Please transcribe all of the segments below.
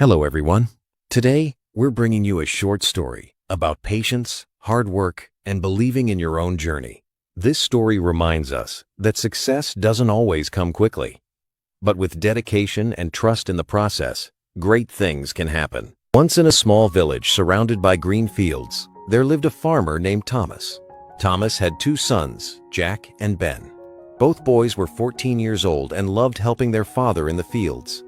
Hello everyone. Today, we're bringing you a short story about patience, hard work, and believing in your own journey. This story reminds us that success doesn't always come quickly, but with dedication and trust in the process, great things can happen. Once in a small village surrounded by green fields, there lived a farmer named Thomas. Thomas had two sons, Jack and Ben. Both boys were 14 years old and loved helping their father in the fields.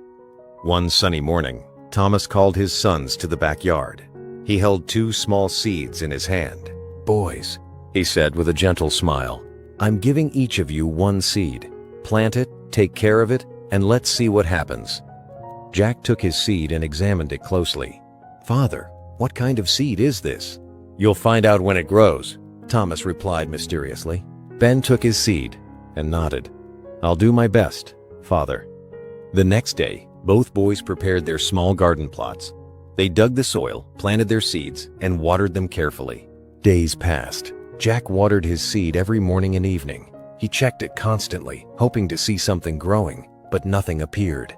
One sunny morning, Thomas called his sons to the backyard. He held two small seeds in his hand. "Boys," he said with a gentle smile, "I'm giving each of you one seed. Plant it, take care of it, and let's see what happens." Jack took his seed and examined it closely. "Father, what kind of seed is this?" "You'll find out when it grows," Thomas replied mysteriously. Ben took his seed and nodded. "I'll do my best, Father." The next day, both boys prepared their small garden plots. They dug the soil, planted their seeds, and watered them carefully. Days passed. Jack watered his seed every morning and evening. He checked it constantly, hoping to see something growing, but nothing appeared.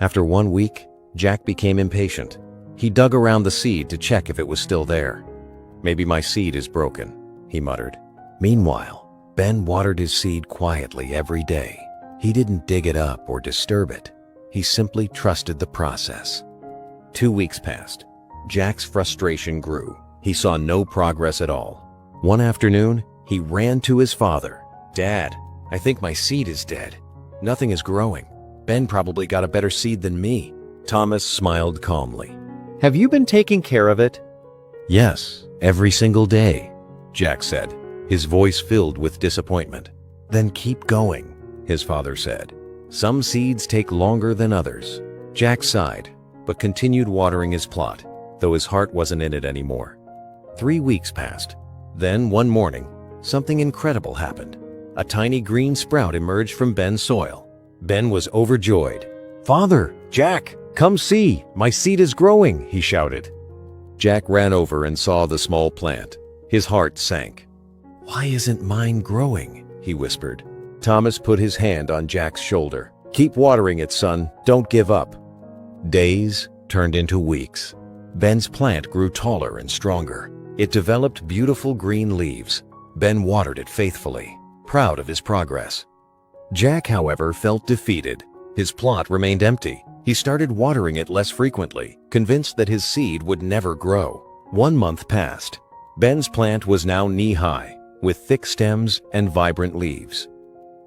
After 1 week, Jack became impatient. He dug around the seed to check if it was still there. "Maybe my seed is broken," he muttered. Meanwhile, Ben watered his seed quietly every day. He didn't dig it up or disturb it. He simply trusted the process. 2 weeks passed. Jack's frustration grew. He saw no progress at all. One afternoon, he ran to his father. "Dad, I think my seed is dead. Nothing is growing. Ben probably got a better seed than me." Thomas smiled calmly. "Have you been taking care of it?" "Yes, every single day," Jack said, his voice filled with disappointment. "Then keep going," his father said. "Some seeds take longer than others." Jack sighed, but continued watering his plot, though his heart wasn't in it anymore. 3 weeks passed. Then one morning, something incredible happened. A tiny green sprout emerged from Ben's soil. Ben was overjoyed. "Father, Jack, come see, my seed is growing," he shouted. Jack ran over and saw the small plant. His heart sank. "Why isn't mine growing?" he whispered. Thomas put his hand on Jack's shoulder. "Keep watering it, son. Don't give up." Days turned into weeks. Ben's plant grew taller and stronger. It developed beautiful green leaves. Ben watered it faithfully, proud of his progress. Jack, however, felt defeated. His plot remained empty. He started watering it less frequently, convinced that his seed would never grow. 1 month passed. Ben's plant was now knee-high, with thick stems and vibrant leaves.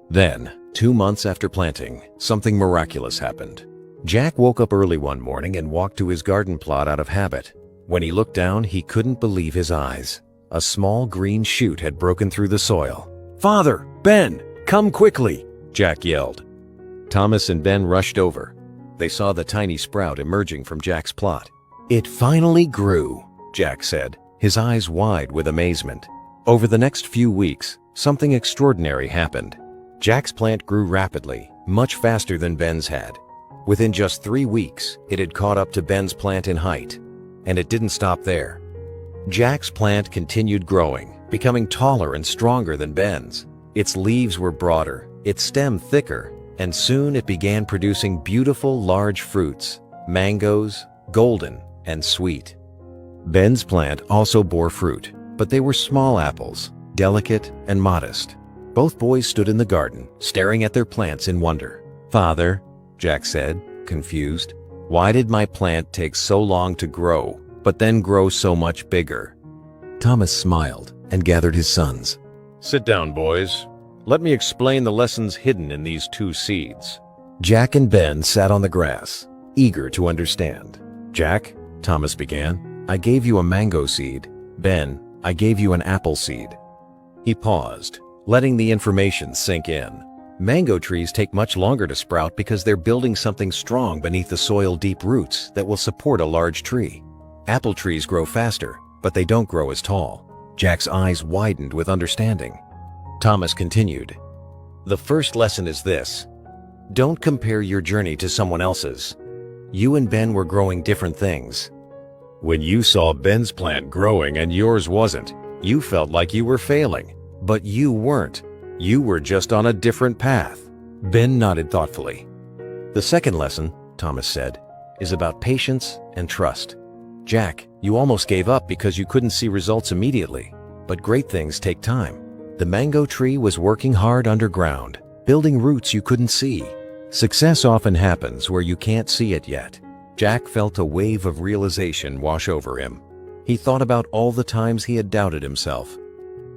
Then, 2 months after planting, something miraculous happened. Jack woke up early one morning and walked to his garden plot out of habit. When he looked down, he couldn't believe his eyes. A small green shoot had broken through the soil. "Father, Ben, come quickly!" Jack yelled. Thomas and Ben rushed over. They saw the tiny sprout emerging from Jack's plot. "It finally grew," Jack said, his eyes wide with amazement. Over the next few weeks, something extraordinary happened. Jack's plant grew rapidly, much faster than Ben's had. Within just 3 weeks, it had caught up to Ben's plant in height. And it didn't stop there. Jack's plant continued growing, becoming taller and stronger than Ben's. Its leaves were broader, its stem thicker, and soon it began producing beautiful large fruits, mangoes, golden and sweet. Ben's plant also bore fruit, but they were small apples, delicate and modest. Both boys stood in the garden, staring at their plants in wonder. "Father," Jack said, confused, "why did my plant take so long to grow, but then grow so much bigger?" Thomas smiled and gathered his sons. "Sit down, boys. Let me explain the lessons hidden in these two seeds." Jack and Ben sat on the grass, eager to understand. "Jack," Thomas began, "I gave you a mango seed. Ben, I gave you an apple seed." He paused, letting the information sink in. Mango trees take much longer to sprout because they're building something strong beneath the soil-deep roots that will support a large tree. Apple trees grow faster, but they don't grow as tall. Jack's eyes widened with understanding. Thomas continued, "The first lesson is this. Don't compare your journey to someone else's. You and Ben were growing different things. When you saw Ben's plant growing and yours wasn't, you felt like you were failing. But you weren't. You were just on a different path." Ben nodded thoughtfully. "The second lesson," Thomas said, is about patience and trust. Jack, you almost gave up because you couldn't see results immediately. But great things take time. The mango tree was working hard underground, building roots you couldn't see. Success often happens where you can't see it yet. Jack felt a wave of realization wash over him. He thought about all the times he had doubted himself.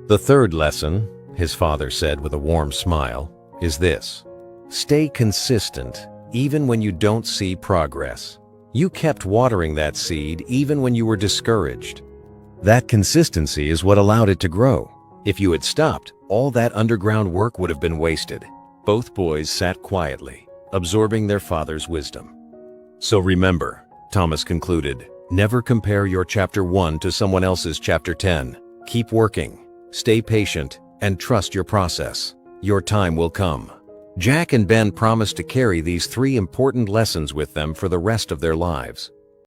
The third lesson, his father said with a warm smile, is this: stay consistent even when you don't see progress. You kept watering that seed even when you were discouraged. That consistency is what allowed it to grow. If you had stopped, all that underground work would have been wasted. Both boys sat quietly, absorbing their father's wisdom. So remember, Thomas concluded, never compare your chapter 1 to someone else's chapter 10. Keep working, stay patient, and trust your process. Your time will come. Jack and Ben promised to carry these 3 important lessons with them for the rest of their lives.